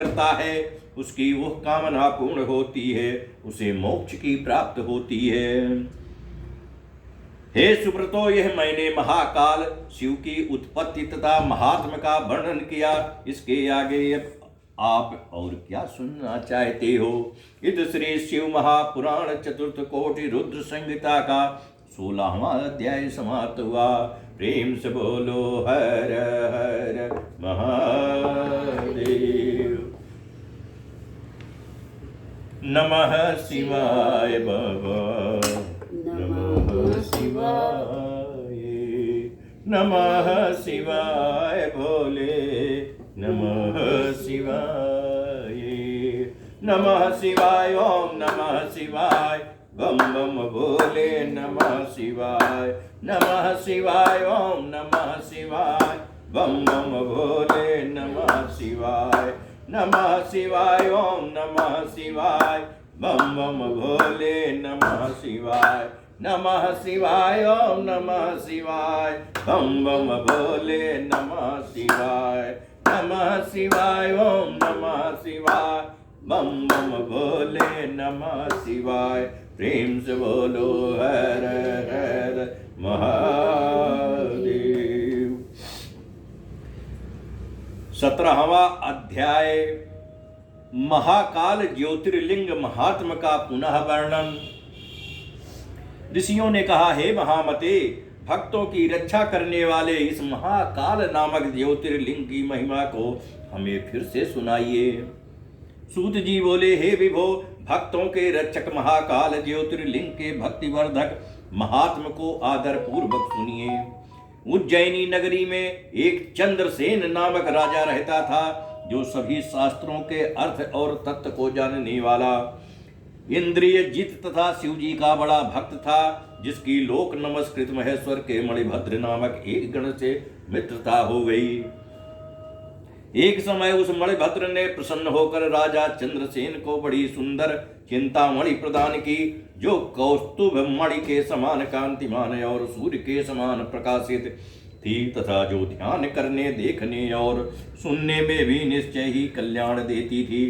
करता है उसकी वह कामना पूर्ण होती है, उसे मोक्ष की प्राप्त होती है। हे सुब्रतो, यह मैंने महाकाल शिव की उत्पत्ति तथा महात्म का वर्णन किया। इसके आगे आप और क्या सुनना चाहते हो? इत श्री शिव महापुराण चतुर्थ कोटि रुद्र संहिता का 16वां अध्याय समाप्त हुआ। प्रेम से बोलो हर हर महादेव। नमः शिवाय बाबा, नमः शिवाय, नमः शिवाय भोले, नमः शिवाय, नमः शिवाय, ओम नमः शिवाय, बम बम भोले, नमः शिवाय, नमः शिवाय, ओम नमः शिवाय, बम बम भोले, नमः शिवाय, नमः शिवाय, ओम नमः शिवाय, बम बम भोले, नमः शिवाय, नमः शिवाय, ओम नमः शिवाय, बम बम भोले, नमः शिवाय, नमः शिवाय, ओम नमः शिवाय, बम बम भोले, नमः शिवाय। प्रेम से बोलो हर हर महादेव। 17वां अध्याय महाकाल ज्योतिर्लिंग महात्म का पुनः वर्णन। ऋषियों ने कहा, हे महामते, भक्तों की रक्षा करने वाले इस महाकाल नामक ज्योतिर्लिंग की महिमा को हमें फिर से सुनाइए। सूत जी बोले, हे विभो, भक्तों के रक्षक महाकाल ज्योतिर्लिंग के भक्तिवर्धक महात्म को आदर पूर्वक सुनिए। उज्जैनी नगरी में एक चंद्रसेन नामक राजा रहता था, जो सभी शास्त्रों के अर्थ और तत्व को जानने वाला, इंद्रिय जित तथा शिव जी का बड़ा भक्त था, जिसकी लोक नमस्कृत महेश्वर के मणिभद्र नामक एक गण से मित्रता हो गई। एक समय उस मणिभद्र ने प्रसन्न होकर राजा चंद्रसेन को बड़ी सुंदर चिंतामणि प्रदान की, जो कौस्तुभ मणि के समान कांतिमान और सूर्य के समान प्रकाशित थी, तथा जो ध्यान करने, देखने और सुनने में भी निश्चय ही कल्याण देती थी।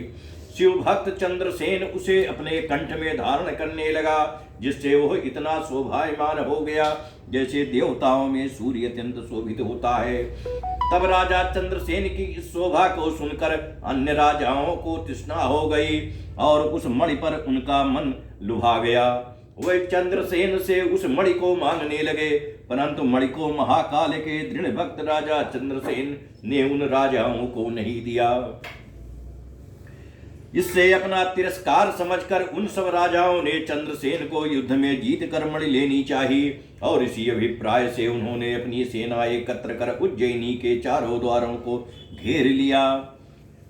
शिव भक्त चंद्रसेन उसे अपने कंठ में धारण करने लगा, जिससे वह इतना शोभायमान हो गया जैसे देवताओं में सूर्य अत्यंत शोभित होता है। तब राजा चंद्रसेन की इस शोभा को सुनकर अन्य राजाओं को तृष्णा हो गई और उस मणि पर उनका मन लुभा गया। वे चंद्रसेन से उस मणि को मांगने लगे, परंतु मणि को महाकाल के दृढ़ भक्त राजा चंद्रसेन ने उन राजाओं को नहीं दिया। इससे अपना तिरस्कार समझकर उन सब राजाओं ने चंद्रसेन को युद्ध में जीत कर मणि लेनी चाहिए, और इसी अभिप्राय से उन्होंने अपनी सेना एकत्र कर उज्जैनी के चारों द्वारों को घेर लिया।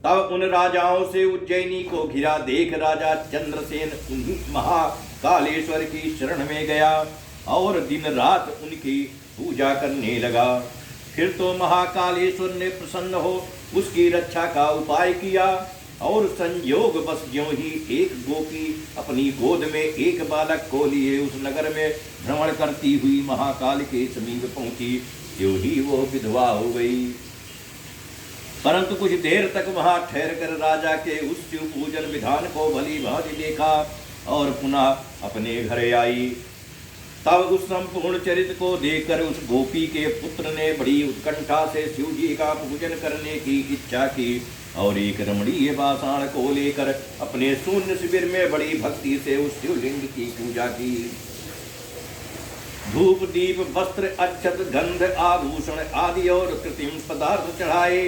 तब उन राजाओं से उज्जैनी को घिरा देख राजा चंद्रसेन उन्हीं महाकालेश्वर की शरण में गया और दिन रात उनकी पूजा करने लगा। फिर तो महाकालेश्वर ने प्रसन्न हो उसकी रक्षा का उपाय किया, और संयोग बस ज्यों ही एक गोपी अपनी गोद में एक बालक को लिए उस नगर में भ्रमण करती हुई महाकाल के समीप पहुंची, त्यों ही वो विधवा हो गई। परंतु कुछ देर तक वहां ठहर कर राजा के उस शिव पूजन विधान को भली भांति देखा और पुनः अपने घर आई। तब उस संपूर्ण चरित्र को देखकर उस गोपी के पुत्र ने बड़ी उत्कंठा से शिव जी का पूजन करने की इच्छा की, और एक रमणीय पाषाण को लेकर अपने शून्य शिविर में बड़ी भक्ति से उस शिवलिंग की पूजा की। धूप दीप वस्त्र अक्षत गंध आभूषण आदि और कृत्रिम पदार्थ चढ़ाए।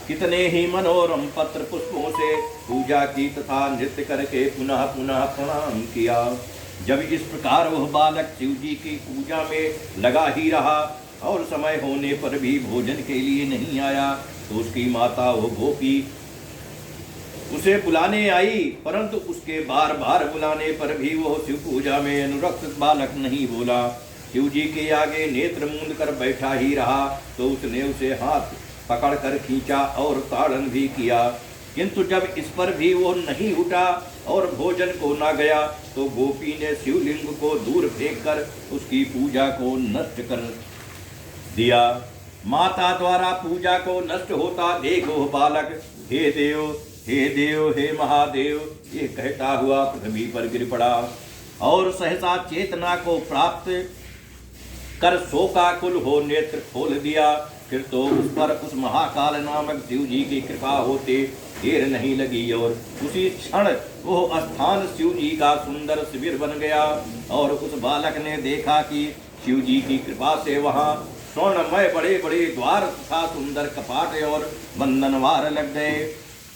कितने ही मनोरम पत्र पुष्पों से पूजा की तथा नृत्य करके पुनः पुनः प्रणाम किया। जब इस प्रकार वह बालक शिव जी की पूजा में लगा ही रहा और समय होने पर भी भोजन के लिए नहीं आया, तो उसकी माता वो गोपी उसे बुलाने आई, परंतु उसके बार बार बुलाने पर भी वह शिव पूजा में अनुरक्त बालक नहीं बोला। शिव जी के आगे नेत्र मूंद कर बैठा ही रहा, तो उसने उसे हाथ पकड़कर खींचा और ताड़न भी किया, किंतु जब इस पर भी वो नहीं उठा और भोजन को न गया, तो गोपी ने शिवलिंग को दूर फेंककर उसकी पूजा को नष्ट कर दिया। माता द्वारा पूजा को नष्ट होता देख वह बालक हे देव, हे देव, हे महादेव, ये कहता हुआ पृथ्वी पर गिर पड़ा और सहसा चेतना को प्राप्त कर शोकाकुल हो नेत्र खोल दिया। फिर तो उस पर उस महाकाल नामक शिव जी की कृपा होते देर नहीं लगी और उसी क्षण वो स्थान शिव जी का सुंदर शिविर बन गया। और उस बालक ने देखा कि शिव जी की कृपा से वहाँ स्वर्णमय बड़े बड़े द्वार तथा सुंदर कपाट और बंधनवार लग गए।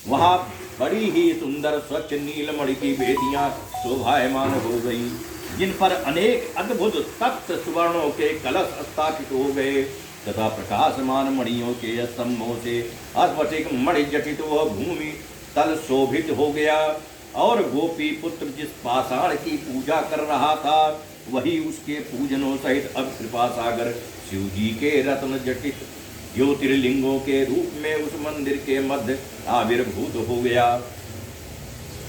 वहाँ बड़ी ही सुंदर स्वच्छ नीलमणि की वेदियां शोभायमान हो गई, जिन पर अनेक अद्भुत तप्त सुवर्णों के कलश स्थापित हो गए तथा प्रकाशमान मणियों के स्तंभों से स्फटिक मणि जटित वह भूमि तल शोभित हो गया। और गोपी पुत्र जिस पाषाण की पूजा कर रहा था वही उसके पूजनों सहित अब कृपा सागर शिव जी के रत्न जटित ज्योतिर्लिंगों के रूप में उस मंदिर के मध्य आविर्भूत हो गया।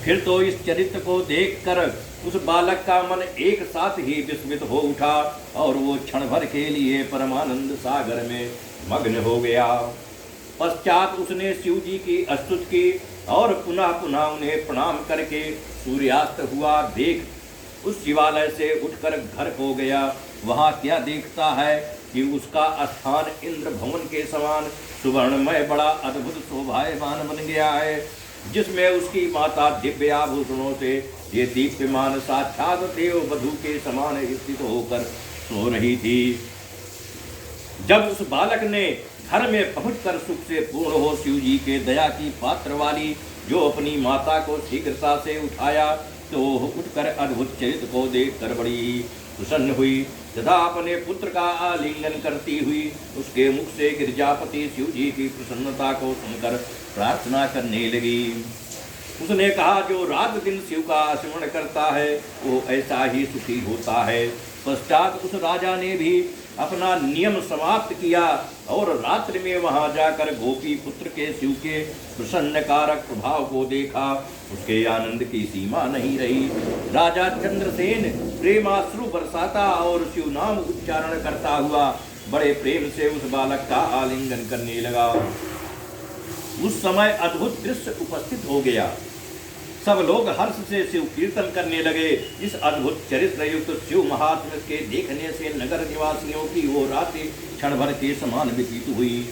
फिर तो इस चरित्र को देखकर उस बालक का मन एक साथ ही विस्मित हो उठा और वो क्षण भर के लिए परमानंद सागर में मग्न हो गया। पश्चात उसने शिव जी की स्तुति की और पुनः पुनः उन्हें प्रणाम करके सूर्यास्त हुआ देख उस शिवालय से उठकर घर को गया। वहाँ क्या देखता है कि उसका स्थान इंद्र भवन के समान सुवर्णमय बड़ा अद्भुत शोभायमान बन गया है, जिसमें उसकी माता दिव्य आभूषणों से ये दीप्यमान साक्षात देव वधू के समान स्थित होकर सो रही थी। जब उस बालक ने घर में पहुंचकर सुख से पूर्ण हो शिव जी के दया की पात्र वाली जो अपनी माता को शीघ्रता से उठाया तो उठकर अद्भुत चरित्र को देखकर बड़ी प्रसन्न हुई तथा अपने पुत्र का आलिंगन करती हुई उसके मुख से गिरजापति शिव जी की प्रसन्नता को सुनकर प्रार्थना करने लगी। उसने कहा, जो रात दिन शिव का स्मरण करता है वो ऐसा ही सुखी होता है। पश्चात उस राजा ने भी अपना नियम समाप्त किया और रात्रि में वहां जाकर गोपी पुत्र के शिव के प्रसन्नकारक प्रभाव को देखा। उसके आनंद की सीमा नहीं रही। राजा चंद्रसेन प्रेमाश्रु बरसाता और शिव नाम उच्चारण करता हुआ बड़े प्रेम से उस बालक का आलिंगन करने लगा। उस समय अद्भुत दृश्य उपस्थित हो गया। सब लोग हर्ष से शिव कीर्तन करने लगे। इस अद्भुत चरित्र युक्त शिव महात्म्य के देखने से नगर निवासियों की वो रात्रि क्षण भर के समान व्यतीत हुई।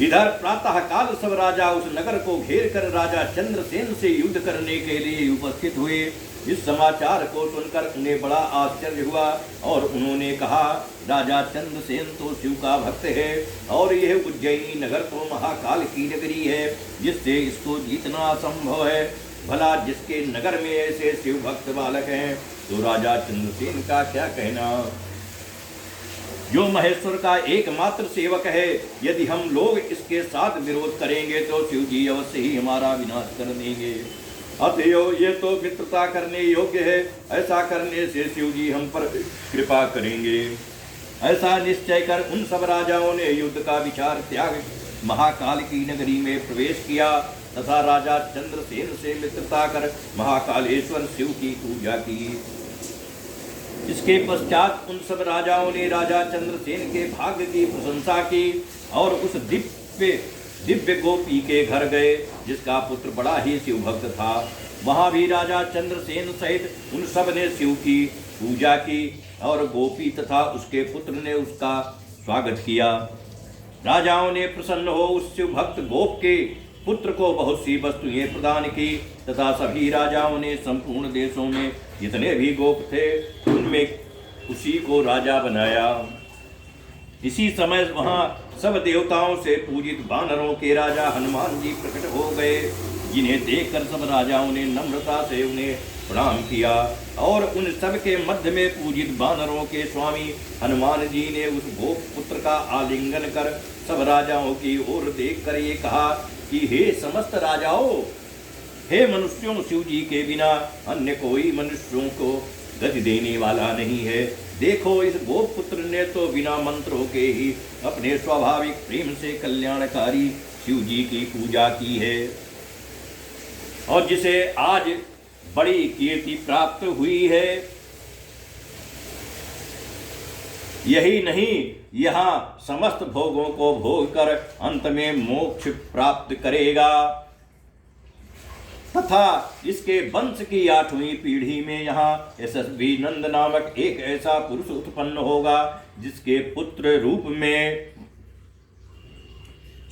इधर प्रातः काल सब राजा उस नगर को घेर कर राजा चंद्रसेन से युद्ध करने के लिए उपस्थित हुए। इस समाचार को सुनकर उन्हें बड़ा आश्चर्य हुआ और उन्होंने कहा, राजा चंद्रसेन तो शिव का भक्त है और यह उज्जैनी नगर तो महाकाल की नगरी है, जिससे इसको जीतना असंभव है। भला जिसके नगर में ऐसे शिव भक्त बालक हैं तो राजा चंद्रसेन का क्या कहना, जो महेश्वर का एकमात्र सेवक है। यदि हम लोग इसके साथ विरोध करेंगे तो शिव जी अवश्य ही हमारा विनाश कर देंगे। अतएव ये तो मित्रता करने योग्य है, ऐसा करने से शिव जी हम पर कृपा करेंगे। ऐसा निश्चय कर उन सब राजाओं ने युद्ध का विचार त्याग महाकाल की नगरी में प्रवेश किया तथा राजा चंद्रसेन से मित्रता कर महाकालेश्वर शिव की पूजा की। इसके पश्चात उन सब राजाओं ने राजा चंद्रसेन के भाग्य की प्रशंसा की और उस दिव्य गोपी के घर गए जिसका पुत्र बड़ा ही शिव भक्त था। वहां भी राजा चंद्रसेन सहित उन सब ने शिव की पूजा की और गोपी तथा उसके पुत्र ने उसका स्वागत किया। राजाओं ने प्रसन्न हो उस शिव भक्त गोप के पुत्र को बहुत सी वस्तुएं प्रदान की तथा सभी राजाओं ने संपूर्ण देशों में जितने भी गोप थे उनमें उसी को राजा बनाया। इसी समय वहां सब देवताओं से पूजित वानरों के राजा हनुमान जी प्रकट हो गए, जिन्हें देखकर सब राजाओं ने नम्रता से उन्हें प्रणाम किया और उन सब के मध्य में पूजित वानरों के स्वामी हनुमान जी ने उस गोप पुत्र का आलिंगन कर सब राजाओं की ओर देखकर ये कहा कि हे समस्त राजाओं, हे मनुष्यों, शिव जी के बिना अन्य कोई मनुष्यों को गति देने वाला नहीं है। देखो, इस गोप पुत्र ने तो बिना मंत्रों के ही अपने स्वाभाविक प्रेम से कल्याणकारी शिव जी की पूजा की है और जिसे आज बड़ी कीर्ति प्राप्त हुई है। यही नहीं, यहाँ समस्त भोगों को भोग कर अंत में मोक्ष प्राप्त करेगा तथा इसके वंश की 8वीं पीढ़ी में यहाँ यशस्वी नंद नामक एक ऐसा पुरुष उत्पन्न होगा जिसके पुत्र रूप में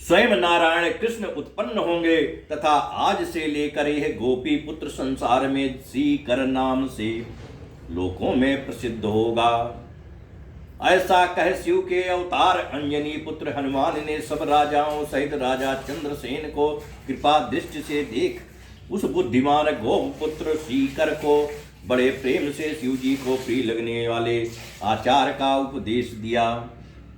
स्वयं नारायण कृष्ण उत्पन्न होंगे तथा आज से लेकर यह गोपी पुत्र संसार में सीकर नाम से लोकों में प्रसिद्ध होगा। ऐसा कह शिव के अवतार अंजनी पुत्र हनुमान ने सब राजाओं सहित राजा चंद्रसेन को कृपा दृष्टि से देख उस बुद्धिमान गोपुत्र सीकर को बड़े प्रेम से शिव जी को प्रिय लगने वाले आचार का उपदेश दिया।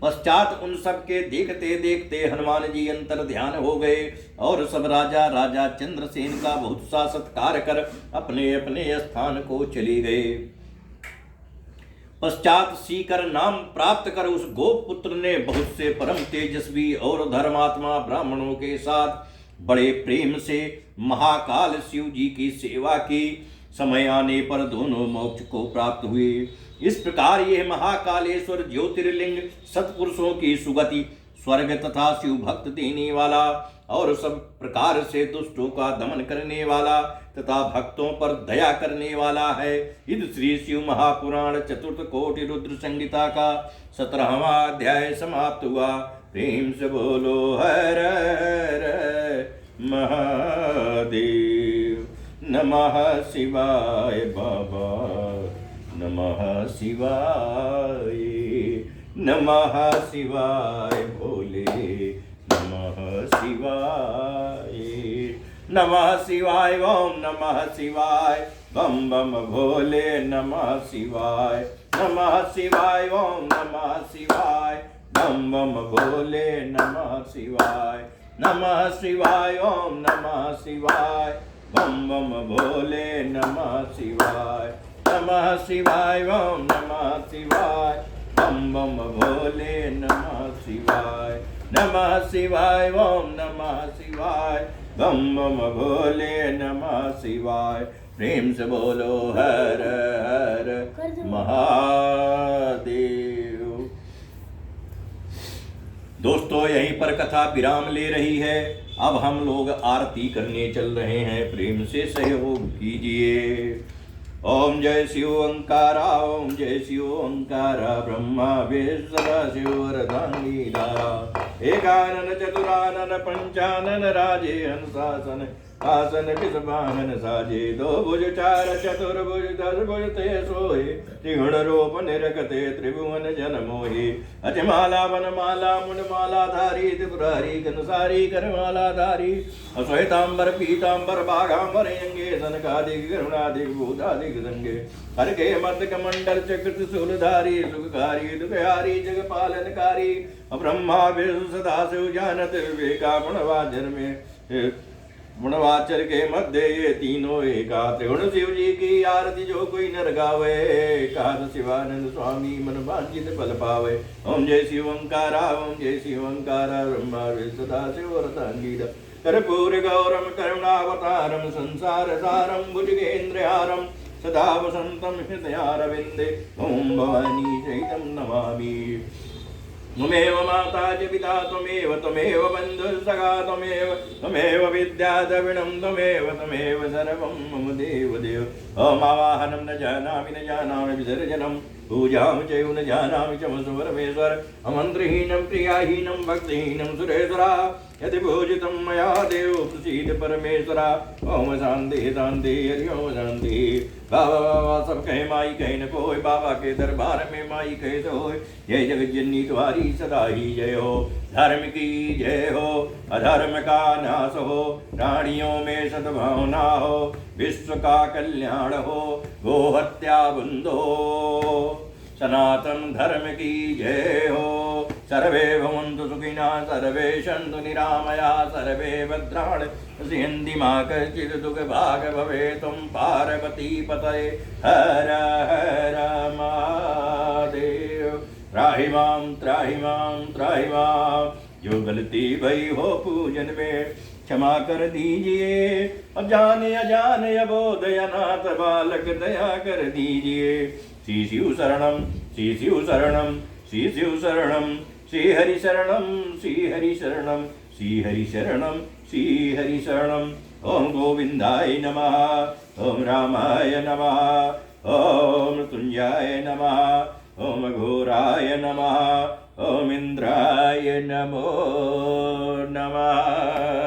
पश्चात उन सब के देखते देखते हनुमान जी अंतर ध्यान हो गए और सब राजा चंद्रसेन का बहुत सा सत्कार कर अपने अपने स्थान को चले गए। पश्चात सीकर नाम प्राप्त कर उस गोपुत्र ने बहुत से परम तेजस्वी और धर्मात्मा ब्राह्मणों के साथ बड़े प्रेम से महाकाल शिव जी की सेवा की। समय आने पर दोनों मोक्ष को प्राप्त हुए। इस प्रकार यह महाकालेश्वर ज्योतिर्लिंग सत्पुरुषों की सुगति, स्वर्ग तथा शिव भक्त देने वाला और सब प्रकार से दुष्टों का दमन करने वाला तथा भक्तों पर दया करने वाला है। इस श्री शिव महापुराण चतुर्थ कोटि रुद्र संहिता का 17वां अध्याय समाप्त हुआ। प्रेम से बोलो हर हर महादेव। नमः शिवाय बाबा, नमः शिवाय, नमः शिवाय भोले, नमः शिवाय, नमः शिवाय ओम नमः शिवाय, बम बम भोले नमः शिवाय, नमः शिवाय ओम नमः शिवाय, बम बम भोले नमः शिवाय, नमः शिवाय ओम नमः शिवाय, बम बम भोले नमः शिवाय, नमः शिवाय ओम नमः शिवाय, बम बम भोले नमः शिवाय, नमः शिवाय ओम नमः शिवाय, बम बम भोले नमः शिवाय। प्रेम से बोलो हर हर महादेव। दोस्तों यहीं पर कथा विराम ले रही है। अब हम लोग आरती करने चल रहे हैं, प्रेम से सहयोग कीजिए। ओम जय शिव ओंकारा, ओम जय शिव ओंकारा, ब्रह्मा विष्णु शिव वरदांगीधारा, एकानन चतुरानन पंचानन राजे हंसासन आसन विषवाहन साजे, दो भुज चार चतुर्भुज दस भुज ते सोहे, त्रिगुण रूप निरखते त्रिभुवन जन मोहे, अतिमाला वनमाला मुंडमाला धारी त्रिपुरारी घनसारी करमाला धारी, श्वेतांबर पीतांबर बाघांबर अंगे सनकादिक करुणादिक भूतादिक संगे, हर के मध्य कमंडल चक्र त्रिशूलधारी सुखकारी दुखहारी जगपालनकारी, ब्रह्मा विष्णु सदा शिव जानत विवेका गुणवाचर में गुणवाचर के मध्य ये तीनों एका, त्रिगुण शिव जी की आरती जो कोई नर गावे, कहा शिवानंद स्वामी मन वांछित फल पावे। ओम जय शिव ओंकारा, ओम जय शिव ओंकारा, ब्रह्मा विष्णु सदा शिव वरदांगीधा, कर्पूर गौरम करुणावतारम संसार सारम भुजगेन्द्रहारम सदा वसंतम हृदयारविंदे, ओम भवानी चैतम नमामि। त्वमेव माता च पिता त्वमेव, त्वमेव बन्धुर्सखा त्वमेव, त्वमेव विद्या द्रविणं त्वमेव, त्वमेव सर्वं मम देव देव। अहमावाहनं न जानामि विसर्जनं, पूजां चैव न जानामि चमसु परमेश्वर, अमन्त्रहीनं प्रियाहीनं भक्तिहीनं सुरेश्वरा, यदि पूजितं मया देव प्रसीद परमेश्वरा। ओम शांति शांति हरि ओम शांति। बाबा बाबा सब कहे माई कहे न कोई, बाबा के दरबार में माई कहे सोए, जय जगत जननी तुम्हारी सदा ही जय हो। धर्म की जय हो, अधर्म का नाश हो, प्राणियों में सद्भावना हो, विश्व का कल्याण हो, गो हत्या बंद हो, सनातन धर्म की जय हो। सर्वे भवन्तु सुखिनः, सर्वे सन्तु निरामयाः, सर्वे भद्राणि पश्यन्ति मा कश्चित् दुःखभाग् भवेत्। त्वं पार्वती पतये हर हर महादेव। त्राहि मां जो गलती भई हो पूजन में क्षमा कर दीजिए। अजाने अजाने अबोध अनाथ बालक दया कर दीजिए। श्री शिव शरणम, श्री शिव शरणम, श्री शिव शरणम, श्री हरि शरणम, श्री हरि शरणम, श्री हरि शरणम, श्री हरि शरणम। ओम गोविंदाय नमः, ओम रामाय नमः, ओम मृत्युंजयाय नमः, ओम घोराय नमः, ओम इंद्राय नमो नमः।